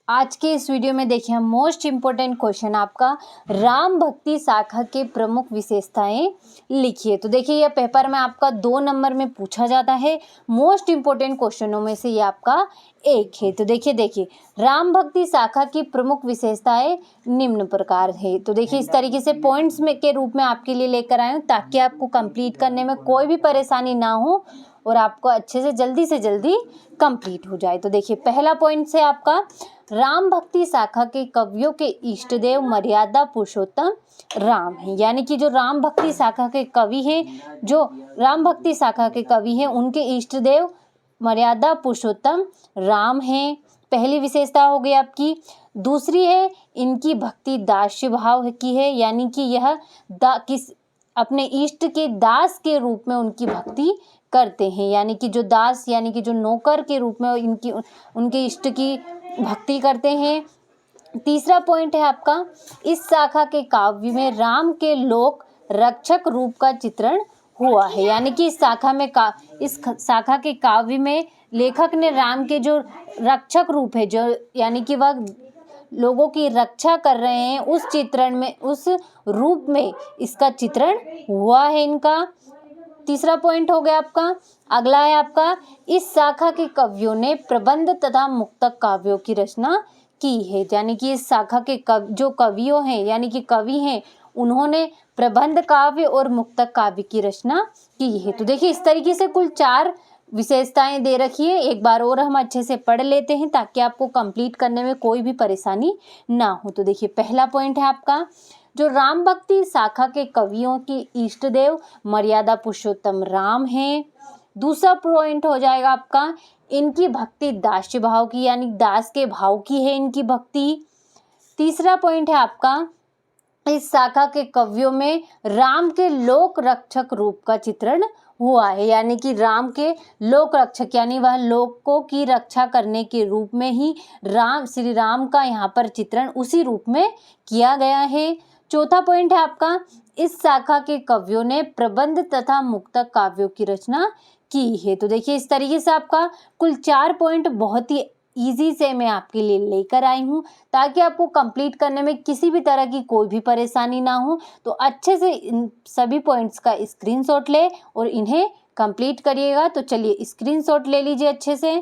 आज के इस वीडियो में देखिए हम मोस्ट इम्पोर्टेंट क्वेश्चन आपका राम भक्ति शाखा के प्रमुख विशेषताएं लिखिए। तो देखिए यह पेपर में आपका 2 नंबर में पूछा जाता है। मोस्ट इम्पोर्टेंट क्वेश्चनों में से ये आपका एक है। तो देखिए राम भक्ति शाखा की प्रमुख विशेषताएं निम्न प्रकार है। तो देखिए इस तरीके से पॉइंट्स में के रूप में आपके लिए लेकर आए हूँ ताकि आपको कंप्लीट करने में कोई भी परेशानी ना हो और आपको अच्छे से जल्दी कंप्लीट हो जाए। तो देखिए पहला पॉइंट से आपका राम भक्ति शाखा के कवियों के इष्ट देव मर्यादा पुरुषोत्तम राम है। यानी कि जो राम भक्ति शाखा के कवि हैं, जो राम भक्ति शाखा के कवि हैं, उनके इष्ट देव मर्यादा पुरुषोत्तम राम हैं। पहली विशेषता हो गई आपकी। दूसरी है इनकी भक्ति दास्य भाव की है, यानी कि यह अपने इष्ट के दास के रूप में उनकी भक्ति करते हैं। यानी कि जो दास यानी कि जो नौकर के रूप में उनके इष्ट की भक्ति करते हैं। तीसरा पॉइंट है आपका इस शाखा के काव्य में राम के लोक रक्षक रूप का चित्रण हुआ है। यानी कि इस शाखा के काव्य में लेखक ने राम के जो रक्षक रूप है, जो यानी कि वह लोगों की रक्षा कर रहे हैं, उस चित्रण में, उस रूप में इसका चित्रण हुआ है इनका। तीसरा पॉइंट हो गया आपका। अगला है आपका इस शाखा के कवियों ने प्रबंध तथा मुक्तक काव्यों की रचना की है। यानी कि इस शाखा के जो कवियों हैं, यानी कि कवि हैं, उन्होंने प्रबंध काव्य और मुक्तक काव्य की रचना की है। तो देखिए इस तरीके से कुल 4 विशेषताएं दे रखी है। एक बार और हम अच्छे से पढ़ लेते हैं ताकि आपको कंप्लीट करने में कोई भी परेशानी ना हो। तो देखिए पहला पॉइंट है आपका जो राम भक्ति शाखा के कवियों की इष्ट देव मर्यादा पुरुषोत्तम राम हैं। दूसरा पॉइंट हो जाएगा आपका इनकी भक्ति दास्य भाव की, यानी दास के भाव की है इनकी भक्ति। तीसरा पॉइंट है आपका इस शाखा के कवियों में राम के लोक रक्षक रूप का चित्रण हुआ है। यानी कि राम के लोक रक्षक, यानी वह लोकों की रक्षा करने के रूप में ही श्री राम का यहाँ पर चित्रण उसी रूप में किया गया है। चौथा पॉइंट है आपका इस शाखा के कवियों ने प्रबंध तथा मुक्तक काव्यों की रचना की है। तो देखिए इस तरीके से आपका कुल 4 पॉइंट बहुत ही इजी से मैं आपके लिए लेकर आई हूँ ताकि आपको कंप्लीट करने में किसी भी तरह की कोई भी परेशानी ना हो। तो अच्छे से इन सभी पॉइंट्स का स्क्रीनशॉट ले और इन्हें कंप्लीट करिएगा। तो चलिए स्क्रीनशॉट ले लीजिए अच्छे से।